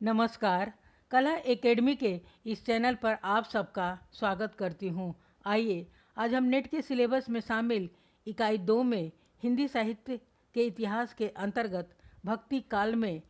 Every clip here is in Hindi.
नमस्कार। कला एकेडमी के इस चैनल पर आप सबका स्वागत करती हूँ। आइए आज हम नेट के सिलेबस में शामिल इकाई 2 में हिंदी साहित्य के इतिहास के अंतर्गत भक्ति काल में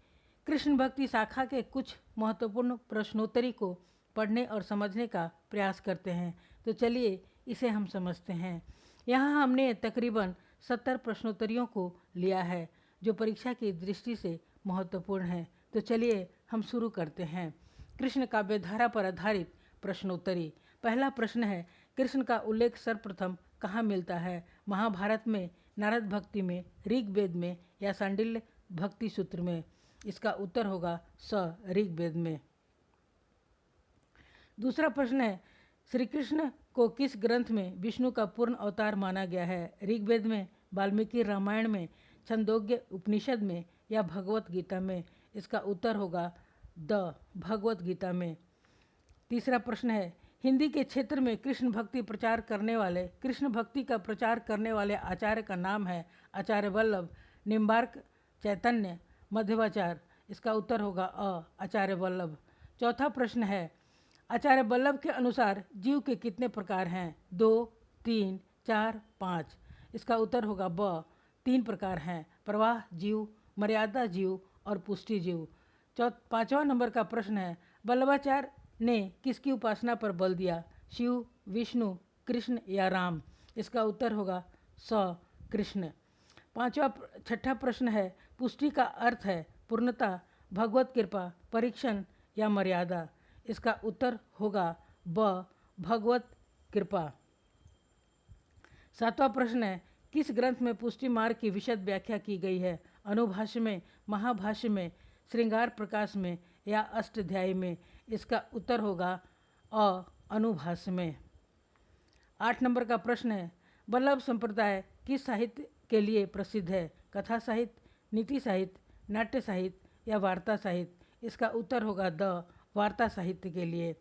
कृष्ण भक्ति शाखा के कुछ महत्वपूर्ण प्रश्नोत्तरी को पढ़ने और समझने का प्रयास करते हैं। तो चलिए इसे हम समझते हैं। यहाँ हमने तकरीबन 70 प्रश्नोत्तरियों को लिया है जो परीक्षा की दृष्टि से महत्वपूर्ण है। तो चलिए हम शुरू करते हैं। कृष्ण काव्यधारा पर आधारित प्रश्नोत्तरी। पहला प्रश्न है, कृष्ण का उल्लेख सर्वप्रथम कहाँ मिलता है? महाभारत में, नारद भक्ति में, ऋग्वेद में या सांडिल्य भक्ति सूत्र में? इसका उत्तर होगा स, ऋग्वेद में। दूसरा प्रश्न है, श्री कृष्ण को किस ग्रंथ में विष्णु का पूर्ण अवतार माना गया है? ऋग्वेद में, वाल्मीकि रामायण में, छंदोग्य उपनिषद में या भगवत गीता में? इसका उत्तर होगा द, भगवत गीता में। तीसरा प्रश्न है, हिंदी के क्षेत्र में कृष्ण भक्ति का प्रचार करने वाले आचार्य का नाम है? आचार्य वल्लभ, निम्बार्क, चैतन्य, मध्वाचार्य? इसका उत्तर होगा अ, आचार्य वल्लभ। चौथा प्रश्न है, आचार्य वल्लभ के अनुसार जीव के कितने प्रकार हैं? 2, 3, 4, 5? इसका उत्तर होगा ब, 3 प्रकार हैं, प्रवाह जीव, मर्यादा जीव और पुष्टि जीव। पाँचवा नंबर का प्रश्न है, वल्लभाचार्य ने किसकी उपासना पर बल दिया? शिव, विष्णु, कृष्ण या राम? इसका उत्तर होगा स, कृष्ण। छठा प्रश्न है, पुष्टि का अर्थ है पूर्णता, भगवत कृपा, परीक्षण या मर्यादा? इसका उत्तर होगा ब, भगवत कृपा। सातवां प्रश्न है, किस ग्रंथ में पुष्टि मार्ग की विशद व्याख्या की गई है? अनुभाष्य में, महाभाष्य में, श्रृंगार प्रकाश में या अष्टाध्यायी में? इसका उत्तर होगा अ, अनुभाष्य में। 8 नंबर का प्रश्न है, वल्लभ संप्रदाय किस साहित्य के लिए प्रसिद्ध है? कथा साहित्य, नीति साहित्य, नाट्य साहित्य या वार्ता साहित्य? इसका उत्तर होगा द, वार्ता साहित्य के लिए।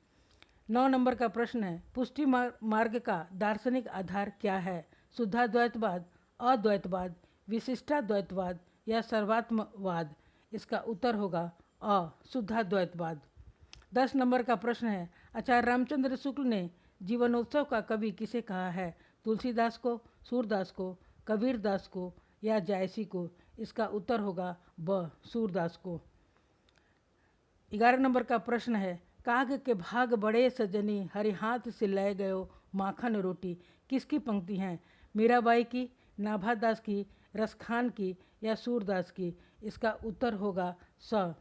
9 नंबर का प्रश्न है, पुष्टि मार्ग का दार्शनिक आधार क्या है? शुद्धाद्वैतवाद, अद्वैतवाद, विशिष्टाद्वैतवाद या सर्वात्मवाद? इसका उत्तर होगा अ, शुद्धाद्वैतवाद। 10 नंबर का प्रश्न है, आचार्य रामचंद्र शुक्ल ने जीवनोत्सव का कवि किसे कहा है? तुलसीदास को, सूरदास को, कबीरदास को या जायसी को? इसका उत्तर होगा ब, सूरदास को। 11 नंबर का प्रश्न है, काग के भाग बड़े सजनी, हरि हाथ से ले गयो माखन रोटी? किसकी पंक्ति हैं? मीराबाई की, नाभादास की, रसखान की या सूरदास की? इसका उत्तर होगा स,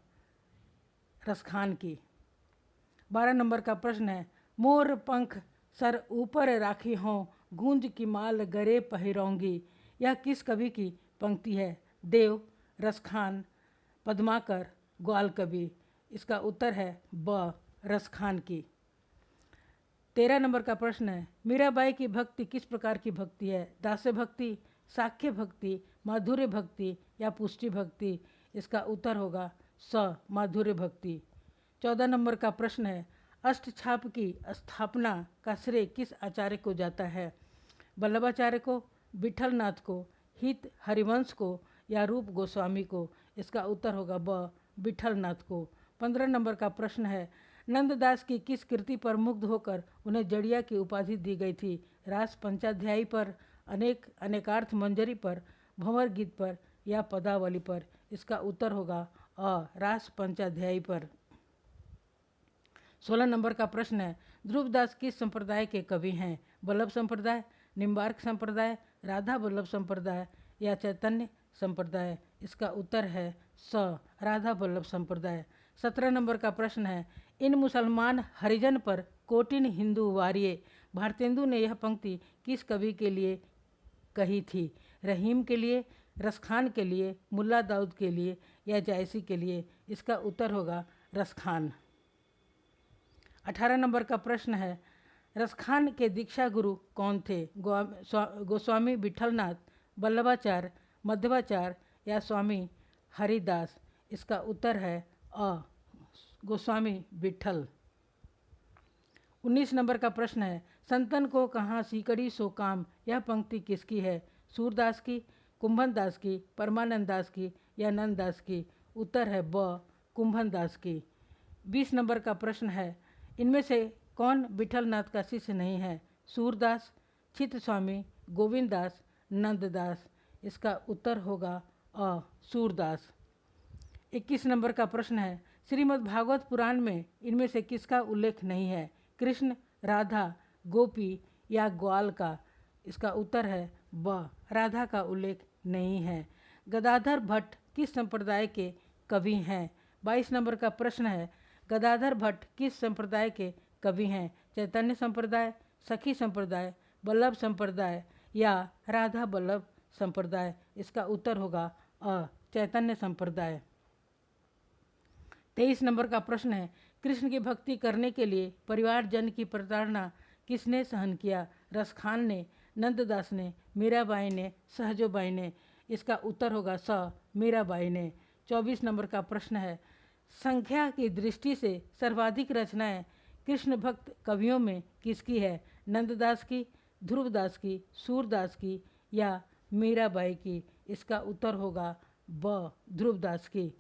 रसखान की। 12 नंबर का प्रश्न है, मोर पंख सर ऊपर राखी हों, गूंज की माल गरे पहिरोंगी? यह किस कवि की पंक्ति है? देव, रसखान, पद्माकर, ग्वाल कवि? इसका उत्तर है ब, रसखान की। 13 नंबर का प्रश्न है, मीराबाई की भक्ति किस प्रकार की भक्ति है? दास्य भक्ति, साख्य भक्ति, माधुर्य भक्ति या पुष्टि भक्ति? इसका उत्तर होगा स, माधुर्य भक्ति। 14 नंबर का प्रश्न है, अष्टछाप की स्थापना का श्रेय किस आचार्य को जाता है? वल्लभाचार्य को, विठलनाथ को, हित हरिवंश को या रूप गोस्वामी को? इसका उत्तर होगा ब, विठलनाथ को। 15 नंबर का प्रश्न है, नंददास की किस कृति पर मुग्ध होकर उन्हें जड़िया की उपाधि दी गई थी? रास पंचाध्यायी पर, अनेकार्थ मंजरी पर, भंवर गीत पर या पदावली पर? इसका उत्तर होगा अ, रास पंचाध्यायी पर। 16 नंबर का प्रश्न है, ध्रुवदास किस संप्रदाय के कवि हैं? वल्लभ संप्रदाय, निम्बार्क संप्रदाय, राधा वल्लभ संप्रदाय या चैतन्य संप्रदाय? इसका उत्तर है स, राधा वल्लभ संप्रदाय। 17 नंबर का प्रश्न है, इन मुसलमान हरिजन पर कोटिन हिंदू वारिये? भारतेंदु ने यह पंक्ति किस कवि के लिए कही थी? रहीम के लिए, रसखान के लिए, मुल्ला दाऊद के लिए या जायसी के लिए? इसका उत्तर होगा रसखान। 18 नंबर का प्रश्न है, रसखान के दीक्षा गुरु कौन थे? गोस्वामी विठलनाथ, वल्लभाचार्य, मध्वाचार्य या स्वामी हरिदास? इसका उत्तर है अ, गोस्वामी विठल। 19 नंबर का प्रश्न है, संतन को कहाँ सीकड़ी सो काम? यह पंक्ति किसकी है? सूरदास की, कुंभन दास की, परमानंद दास की या नंद दास की? उत्तर है ब, कुंभन दास की। 20 नंबर का प्रश्न है, इनमें से कौन विठलनाथ का शिष्य नहीं है? सूरदास, चित्त स्वामी, गोविंद दास, नंददास। इसका उत्तर होगा अ सूरदास। 21 नंबर का प्रश्न है, श्रीमद् भागवत पुराण में इनमें से किसका उल्लेख नहीं है? कृष्ण, राधा, गोपी या ग्वाल का? इसका उत्तर है ब राधा का उल्लेख नहीं है। गदाधर भट्ट किस संप्रदाय के कवि हैं? 22 नंबर का प्रश्न है, गदाधर भट्ट किस संप्रदाय के कवि हैं? चैतन्य संप्रदाय, सखी संप्रदाय, वल्लभ संप्रदाय या राधा वल्लभ संप्रदाय? इसका उत्तर होगा अ चैतन्य संप्रदाय। 23 नंबर का प्रश्न है, कृष्ण की भक्ति करने के लिए परिवारजन की प्रताड़ना किसने सहन किया? रसखान ने, नंददास ने, मीराबाई ने, सहजोबाई ने? इसका उत्तर होगा स मीराबाई ने। 24 नंबर का प्रश्न है, संख्या की दृष्टि से सर्वाधिक रचनाएं कृष्ण भक्त कवियों में किसकी है? नंददास की, ध्रुवदास की, सूरदास की या मीराबाई की? इसका उत्तर होगा ब ध्रुवदास की।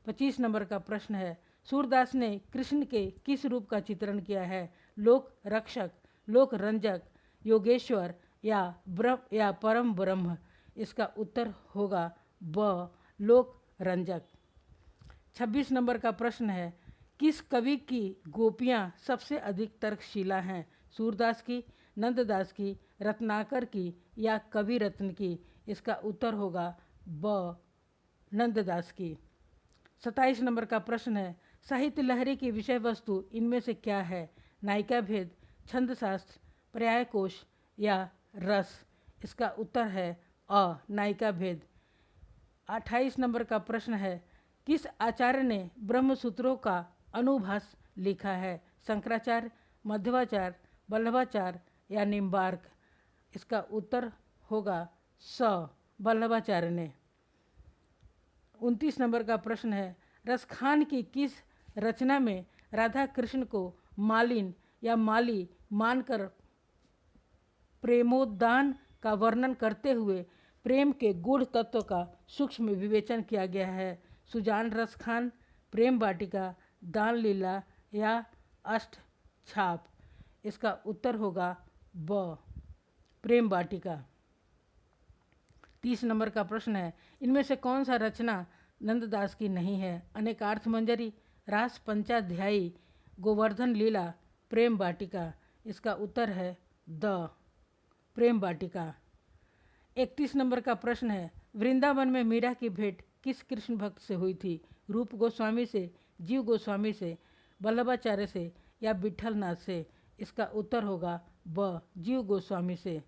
25 नंबर का प्रश्न है, सूरदास ने कृष्ण के किस रूप का चित्रण किया है? लोक रक्षक, लोक रंजक, योगेश्वर या परम ब्रह्म? इसका उत्तर होगा ब लोक रंजक। 26 नंबर का प्रश्न है, किस कवि की गोपियाँ सबसे अधिक तर्कशीला हैं? सूरदास की, नंददास की, रत्नाकर की या कवि रत्न की? इसका उत्तर होगा ब नंददास की। 27 नंबर का प्रश्न है, साहित्य लहरी की विषय वस्तु इनमें से क्या है? नायिका भेद, छंद शास्त्र, पर्याय कोश या रस? इसका उत्तर है अ नायिका भेद। 28 नंबर का प्रश्न है, किस आचार्य ने ब्रह्मसूत्रों का अनुभास लिखा है? शंकराचार्य, मध्वाचार्य, वल्लभाचार्य या निम्बार्क? इसका उत्तर होगा स वल्लभाचार्य ने। 29 नंबर का प्रश्न है, रसखान की किस रचना में राधा कृष्ण को मालिन या माली मानकर प्रेमोद्दान का वर्णन करते हुए प्रेम के गूढ़ तत्व का सूक्ष्म विवेचन किया गया है? सुजान रसखान, प्रेम वाटिका, दान लीला या अष्ट छाप? इसका उत्तर होगा ब प्रेम वाटिका। 30 नंबर का प्रश्न है, इनमें से कौन सा रचना नंददास की नहीं है? अनेकार्थ मंजरी, रास पंचाध्यायी, गोवर्धन लीला, प्रेम वाटिका? इसका उत्तर है द प्रेम वाटिका। 31 नंबर का प्रश्न है, वृंदावन में मीरा की भेंट किस कृष्ण भक्त से हुई थी? रूप गोस्वामी से, जीव गोस्वामी से, वल्लभाचार्य से या विठलनाथ से? इसका उत्तर होगा ब जीव गोस्वामी से।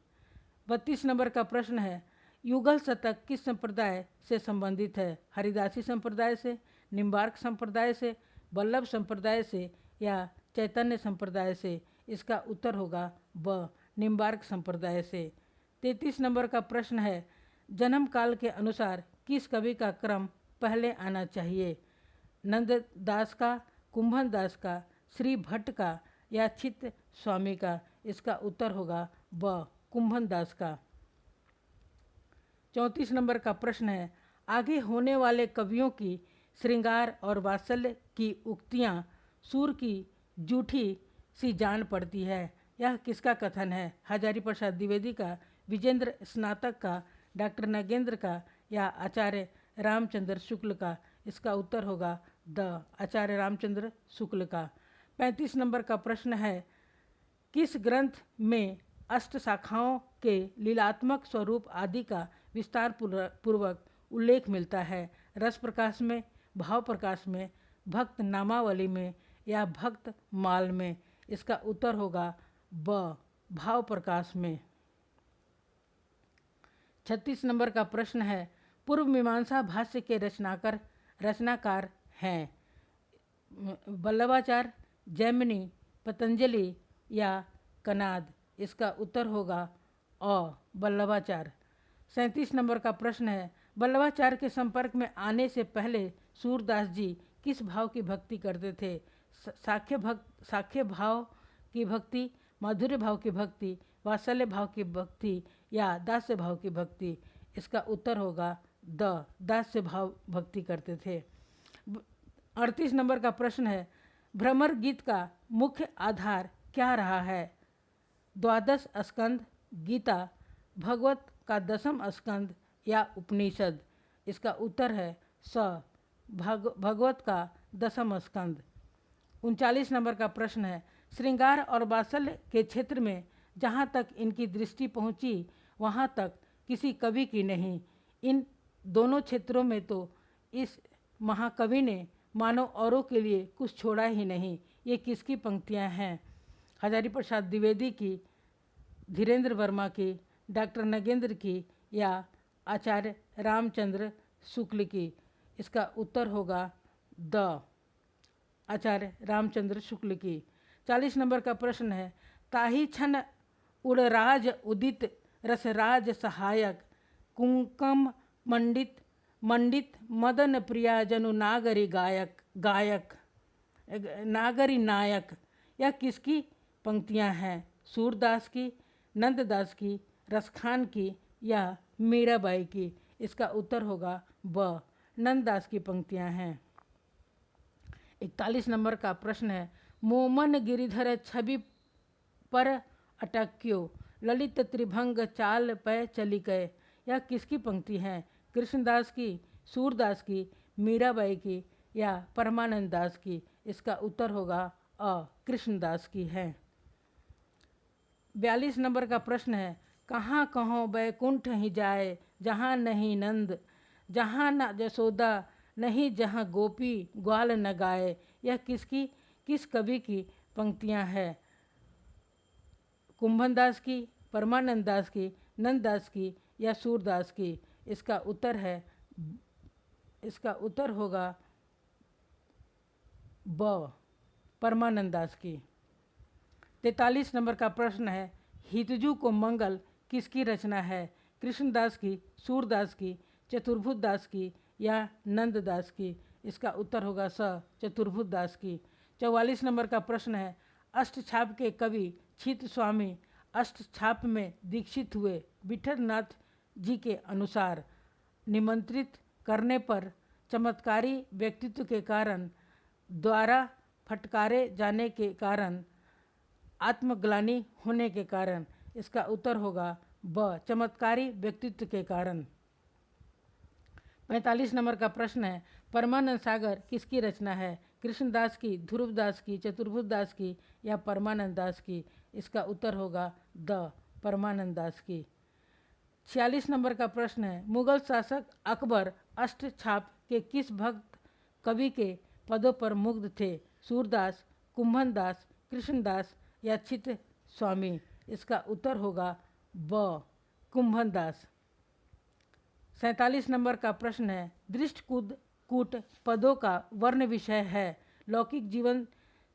32 नंबर का प्रश्न है, युगल शतक किस संप्रदाय से संबंधित है? हरिदासी संप्रदाय से, निम्बार्क संप्रदाय से, वल्लभ संप्रदाय से या चैतन्य संप्रदाय से? इसका उत्तर होगा ब निम्बार्क संप्रदाय से। 33 नंबर का प्रश्न है, जन्म काल के अनुसार किस कवि का क्रम पहले आना चाहिए? नंददास का, कुंभन दास का, श्री भट्ट का या चित्त स्वामी का? इसका उत्तर होगा ब कुंभन दास का। 34 नंबर का प्रश्न है, आगे होने वाले कवियों की श्रृंगार और वात्सल्य की उक्तियाँ सूर की जूठी सी जान पड़ती है? यह किसका कथन है? हजारी प्रसाद द्विवेदी का, विजेंद्र स्नातक का, डॉक्टर नागेंद्र का या आचार्य रामचंद्र शुक्ल का? इसका उत्तर होगा द आचार्य रामचंद्र शुक्ल का। 35 नंबर का प्रश्न है, किस ग्रंथ में अष्ट शाखाओं के लीलात्मक स्वरूप आदि का विस्तार पूर्वक उल्लेख मिलता है? रस प्रकाश में, भाव प्रकाश में, भक्त नामावली में या भक्त माल में? इसका उत्तर होगा ब भाव प्रकाश में। 36 नंबर का प्रश्न है, पूर्व मीमांसा भाष्य के रचनाकार हैं? वल्लभाचार्य, जैमिनी, पतंजलि या कनाद? इसका उत्तर होगा अ वल्लभाचार्य। 37 नंबर का प्रश्न है, वल्लभाचार्य के संपर्क में आने से पहले सूरदास जी किस भाव की भक्ति करते थे? साख्य भाव की भक्ति, माधुर्य भाव की भक्ति, वात्सल्य भाव की भक्ति या दास्य भाव की भक्ति? इसका उत्तर होगा द दास्य भाव भक्ति करते थे। 38 नंबर का प्रश्न है, भ्रमर गीत का मुख्य आधार क्या रहा है? द्वादश स्कंद, गीता, भगवत का दसम स्कंद या उपनिषद? इसका उत्तर है स, भगवत का दसम स्कंद। 39 नंबर का प्रश्न है, श्रृंगार और वात्सल्य के क्षेत्र में जहाँ तक इनकी दृष्टि पहुँची वहाँ तक किसी कवि की नहीं। इन दोनों क्षेत्रों में तो इस महाकवि ने मानो औरों के लिए कुछ छोड़ा ही नहीं। ये किसकी पंक्तियाँ हैं? हजारी प्रसाद द्विवेदी की, धीरेन्द्र वर्मा की, डॉक्टर नगेंद्र की या आचार्य रामचंद्र शुक्ल की? इसका उत्तर होगा द, आचार्य रामचंद्र शुक्ल की। 40 नंबर का प्रश्न है, ताही छन उड़राज उदित रसराज सहायक कुंकम मंडित मंडित मदन प्रिया जनु नागरी गायक नागरी नायक, यह किसकी पंक्तियां हैं? सूरदास की, नंददास की, रसखान की या मीराबाई की? इसका उत्तर होगा ब, नंददास की पंक्तियां हैं। 41 नंबर का प्रश्न है, मोमन गिरिधर छवि पर अटक्यो ललित त्रिभंग चाल पै चली गए, यह किसकी पंक्ति है? कृष्णदास की, सूरदास की, मीराबाई की या परमानंद दास की? इसका उत्तर होगा अ, कृष्णदास की है। 42 नंबर का प्रश्न है, कहाँ कहो बैकुंठ ही जाए जहाँ नहीं नंद, जहाँ न जसोदा नहीं जहाँ गोपी ग्वाल न गाए, यह किस कवि की पंक्तियाँ हैं? कुंभन दास की, परमानंद दास की, नंददास की या सूरदास की? इसका उत्तर होगा ब, परमानंद दास की। 43 नंबर का प्रश्न है, हितजू को मंगल किसकी रचना है? कृष्णदास की, सूरदास की, चतुर्भुज दास की या नंददास की? इसका उत्तर होगा स, चतुर्भुज दास की। 44 नंबर का प्रश्न है, अष्टछाप के कवि छित स्वामी अष्टछाप में दीक्षित हुए विठलनाथ जी के अनुसार निमंत्रित करने पर चमत्कारी व्यक्तित्व के कारण, द्वारा फटकारे जाने के कारण, आत्मग्लानि होने के कारण? इसका उत्तर होगा ब, चमत्कारी व्यक्तित्व के कारण। 45 नंबर का प्रश्न है, परमानंद सागर किसकी रचना है? कृष्णदास की, ध्रुवदास की, चतुर्भुज दास की या परमानंद दास की? इसका उत्तर होगा द, परमानंद दास की। 46 नंबर का प्रश्न है, मुगल शासक अकबर अष्टछाप के किस भक्त कवि के पदों पर मुग्ध थे? सूरदास, कुंभन दास, कृष्णदास या छित स्वामी? इसका उत्तर होगा ब, कुंभन दास। 47 नंबर का प्रश्न है, दृष्टकूट पदों का वर्ण विषय है। लौकिक जीवन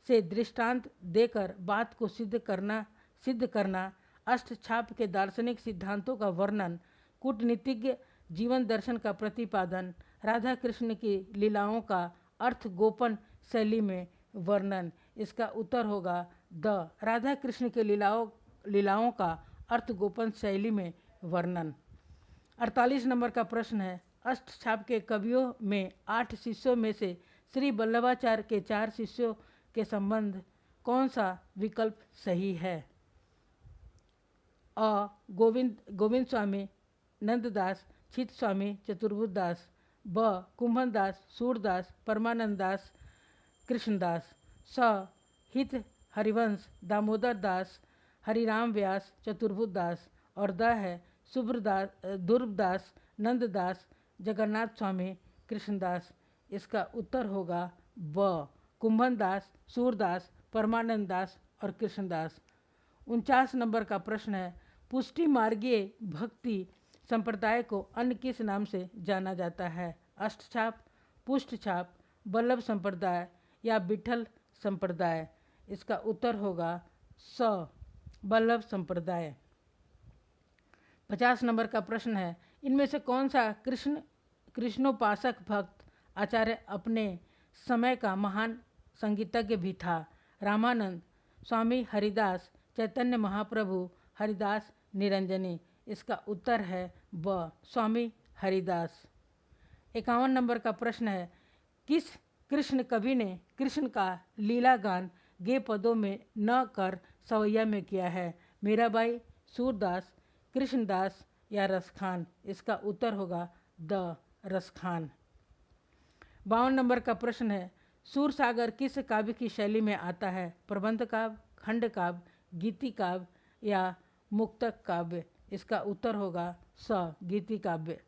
से दृष्टांत देकर बात को सिद्ध करना, अष्टछाप के दार्शनिक सिद्धांतों का वर्णन, कूटनीतिज्ञ जीवन दर्शन का प्रतिपादन, राधा कृष्ण की लीलाओं का अर्थ गोपन शैली में वर्णन। इसका उत्तर होगा द, राधा कृष्ण के लीलाओं का अर्थ गोपन शैली में वर्णन। 48 नंबर का प्रश्न है, अष्टछाप के कवियों में 8 शिष्यों में से श्री वल्लभाचार्य के 4 शिष्यों के संबंध कौन सा विकल्प सही है? अ, गोविंद स्वामी, नंददास, छित स्वामी, चतुर्भुज दास। ब, कुंभन दास, सूरदास, परमानंद दास, कृष्णदास। स, हित हरिवंश, दामोदर दास, हरिराम व्यास, चतुर्भुज दास। और द है दुर्बदास, नंददास, जगन्नाथ स्वामी, कृष्णदास। इसका उत्तर होगा ब, कुंभन दास, सूरदास, परमानंद दास और कृष्णदास। 49 नंबर का प्रश्न है, पुष्टि मार्गीय भक्ति संप्रदाय को अन्य किस नाम से जाना जाता है? अष्टछाप, पुष्टछाप, वल्लभ संप्रदाय या विठल संप्रदाय? इसका उत्तर होगा स, वल्लभ संप्रदाय। 50 नंबर का प्रश्न है, इनमें से कौन सा कृष्णोपासक भक्त आचार्य अपने समय का महान संगीतज्ञ भी था? रामानंद, स्वामी हरिदास, चैतन्य महाप्रभु, हरिदास निरंजनी। इसका उत्तर है ब, स्वामी हरिदास। 51 नंबर का प्रश्न है, किस कृष्ण कवि ने कृष्ण का लीला गान गे पदों में न कर सवैया में किया है? मीराबाई, सूरदास, कृष्णदास या रसखान? इसका उत्तर होगा द रसखान। 52 नंबर का प्रश्न है, सूरसागर किस काव्य की शैली में आता है? प्रबंध काव्य, खंड काव्य, गीति काव्य या मुक्तक काव्य? इसका उत्तर होगा स गीति काव्य।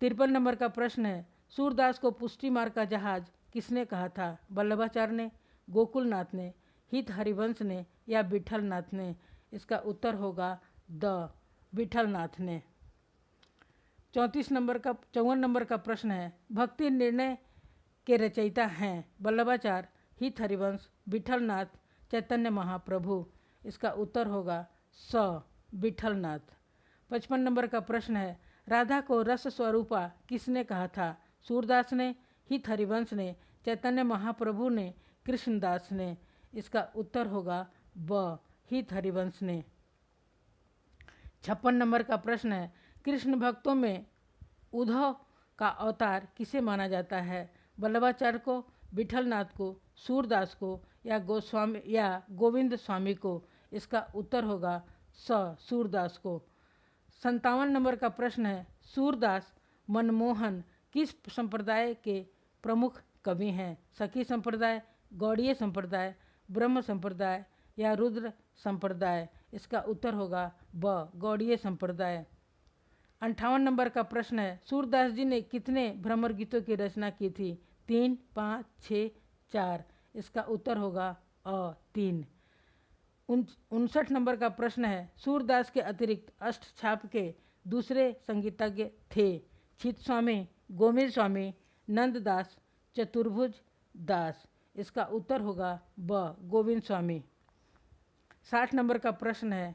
53 नंबर का प्रश्न है, सूरदास को पुष्टि मार्ग का जहाज किसने कहा था? वल्लभाचार्य ने, गोकुलनाथ ने, हित हरिवंश ने या विठलनाथ ने? इसका उत्तर होगा द विठलनाथ ने। 54 नंबर का प्रश्न है, भक्ति निर्णय के रचयिता हैं? वल्लभाचार्य, हित हरिवंश, विठलनाथ, चैतन्य महाप्रभु? इसका उत्तर होगा स विठलनाथ। 55 नंबर का प्रश्न है, राधा को रस स्वरूपा किसने कहा था? सूरदास ने, हित हरिवंश ने, चैतन्य महाप्रभु ने, कृष्णदास ने? इसका उत्तर होगा ब हित हरिवंश ने। 56 नंबर का प्रश्न है, कृष्ण भक्तों में उद्धव का अवतार किसे माना जाता है? वल्लभाचार्य को, विठलनाथ को, सूरदास को या गोस्वामी या गोविंद स्वामी को? इसका उत्तर होगा स सूरदास को। 57 नंबर का प्रश्न है, सूरदास मनमोहन किस संप्रदाय के प्रमुख कवि हैं? सखी संप्रदाय, गौड़ीय संप्रदाय, ब्रह्म संप्रदाय या रुद्र संप्रदाय? इसका उत्तर होगा ब गौड़ीय संप्रदाय। 58 नंबर का प्रश्न है, सूरदास जी ने कितने भ्रमर गीतों की रचना की थी? 3, 5, 6, 4? इसका उत्तर होगा अ 3। 59 नंबर का प्रश्न है, सूरदास के अतिरिक्त अष्टछाप के दूसरे संगीतज्ञ थे? चित स्वामी, गोविंद स्वामी, नंददास, चतुर्भुज दास? इसका उत्तर होगा ब गोविंद स्वामी। 60 नंबर का प्रश्न है,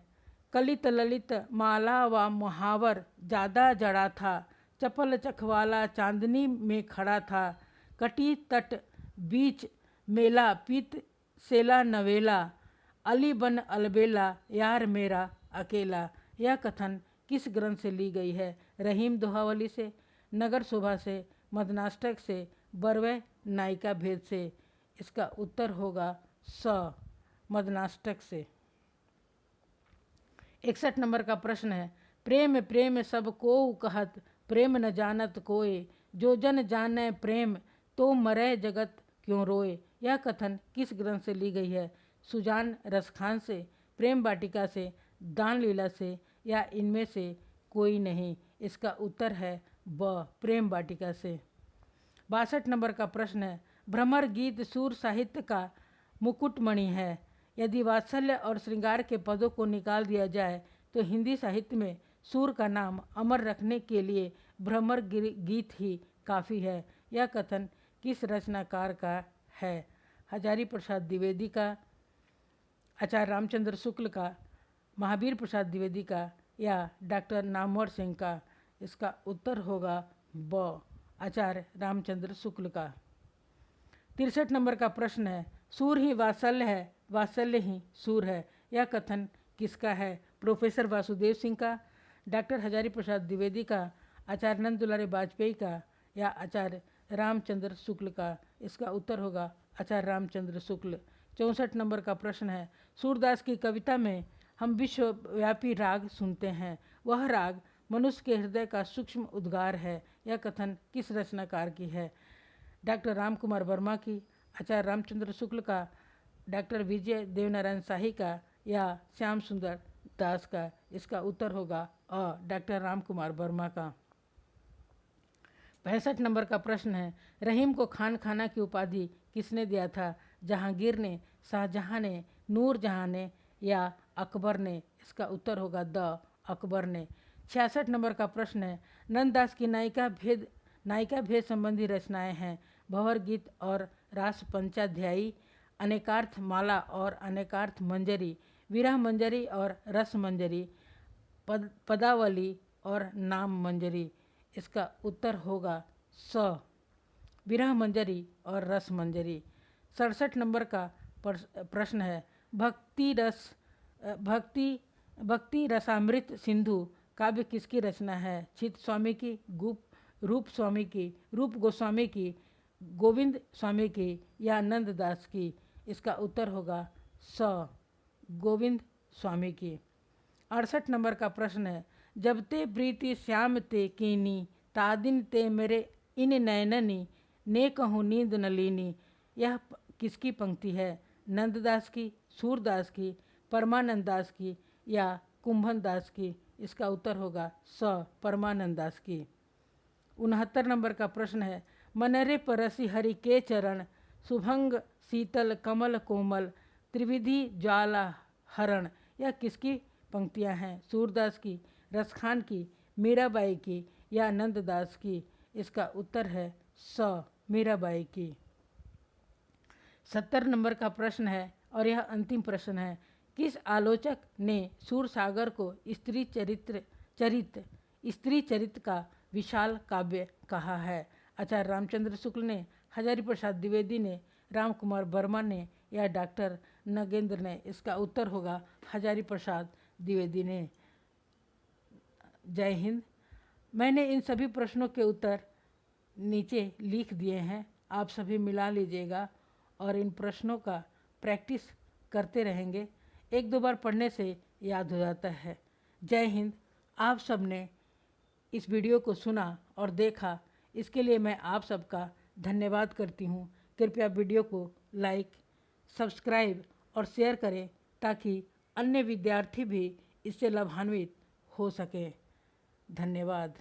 कलित ललित माला व मुहावर ज़्यादा जड़ा था, चपल चखवाला चांदनी में खड़ा था, कटी तट बीच मेला पीत सेला नवेला, अली बन अलबेला यार मेरा अकेला? यह कथन किस ग्रंथ से ली गई है? रहीम दोहावली से, नगर शोभा से, मदनाष्टक से, बरवै नायिका भेद से? इसका उत्तर होगा स मदनाष्टक से। 61 नंबर का प्रश्न है, प्रेम प्रेम सब को कहत, प्रेम न जानत कोय, जो जन जाने प्रेम तो मरे जगत क्यों रोए? यह कथन किस ग्रंथ से ली गई है? सुजान रसखान से, प्रेम वाटिका से, दान लीला से या इनमें से कोई नहीं? इसका उत्तर है ब प्रेम वाटिका से। 62 नंबर का प्रश्न है, भ्रमर गीत सूर साहित्य का मुकुटमणि है। यदि वात्सल्य और श्रृंगार के पदों को निकाल दिया जाए तो हिंदी साहित्य में सूर का नाम अमर रखने के लिए भ्रमर गीत ही काफ़ी है। यह कथन किस रचनाकार का है? हजारी प्रसाद द्विवेदी का, आचार्य रामचंद्र शुक्ल का, महावीर प्रसाद द्विवेदी का या डॉक्टर नामवर सिंह का? इसका उत्तर होगा ब आचार्य रामचंद्र शुक्ल का। 63 नंबर का प्रश्न है, सूर ही वात्सल्य है, वात्सल्य ही सूर है। यह कथन किसका है? प्रोफेसर वासुदेव सिंह का, डॉक्टर हजारी प्रसाद द्विवेदी का, आचार्य नंद दुलारे वाजपेयी का या आचार्य रामचंद्र शुक्ल का? इसका उत्तर होगा आचार्य रामचंद्र शुक्ल। 64 नंबर का प्रश्न है, सूरदास की कविता में हम विश्वव्यापी राग सुनते हैं, वह राग मनुष्य के हृदय का सूक्ष्म उद्गार है। यह कथन किस रचनाकार की है? डॉक्टर राम कुमार वर्मा की, आचार्य रामचंद्र शुक्ल का, डॉक्टर विजय देवनारायण शाही का या श्याम सुंदर दास का? इसका उत्तर होगा अ डॉक्टर राम कुमार वर्मा का। 65 नंबर का प्रश्न है, रहीम को खान खाना की उपाधि किसने दिया था? जहांगीर ने, शाहजहां ने, नूरजहां ने या अकबर ने? इसका उत्तर होगा द अकबर ने। 66 नंबर का प्रश्न है, नंददास की नायिका भेद संबंधी रचनाएं हैं। भंवर गीत और रास पंचाध्यायी, अनेकार्थ माला और अनेकार्थ मंजरी, विरह मंजरी और रस मंजरी, पदावली और नाम मंजरी? इसका उत्तर होगा स विरह मंजरी और रस मंजरी। 67 नंबर का प्रश्न है, भक्ति रसामृत सिंधु काव्य किसकी रचना है? चित स्वामी की, रूप गोस्वामी की, गोविंद स्वामी की या नंददास की? इसका उत्तर होगा स, गोविंद स्वामी की। 68 नंबर का प्रश्न है, जब ते प्रीति श्याम ते कीनी, तादिन ते मेरे इन नैननी, ने कहूँ नींद न लीनी। यह किसकी पंक्ति है? नंददास की, सूरदास की, परमानंद दास की या कुंभन दास की? इसका उत्तर होगा स, परमानंद दास की। 69 नंबर का प्रश्न है, मनरे परसी हरि के चरण, शुभंग शीतल कमल कोमल, त्रिविधि ज्वाला हरण। यह किसकी पंक्तियां हैं? सूरदास की, रसखान की, मीराबाई की या नंददास की? इसका उत्तर है स, मीराबाई की। 70 नंबर का प्रश्न है और यह अंतिम प्रश्न है, किस आलोचक ने सूरसागर को स्त्री चरित्र का विशाल काव्य कहा है? आचार्य रामचंद्र शुक्ल ने, हजारी प्रसाद द्विवेदी ने, राम कुमार वर्मा ने या डॉक्टर नगेंद्र ने? इसका उत्तर होगा हजारी प्रसाद द्विवेदी ने। जय हिंद। मैंने इन सभी प्रश्नों के उत्तर नीचे लिख दिए हैं, आप सभी मिला लीजिएगा और इन प्रश्नों का प्रैक्टिस करते रहेंगे। एक दो बार पढ़ने से याद हो जाता है। जय हिंद। आप सबने इस वीडियो को सुना और देखा, इसके लिए मैं आप सबका धन्यवाद करती हूँ। कृपया वीडियो को लाइक, सब्सक्राइब और शेयर करें ताकि अन्य विद्यार्थी भी इससे लाभान्वित हो सकें। धन्यवाद।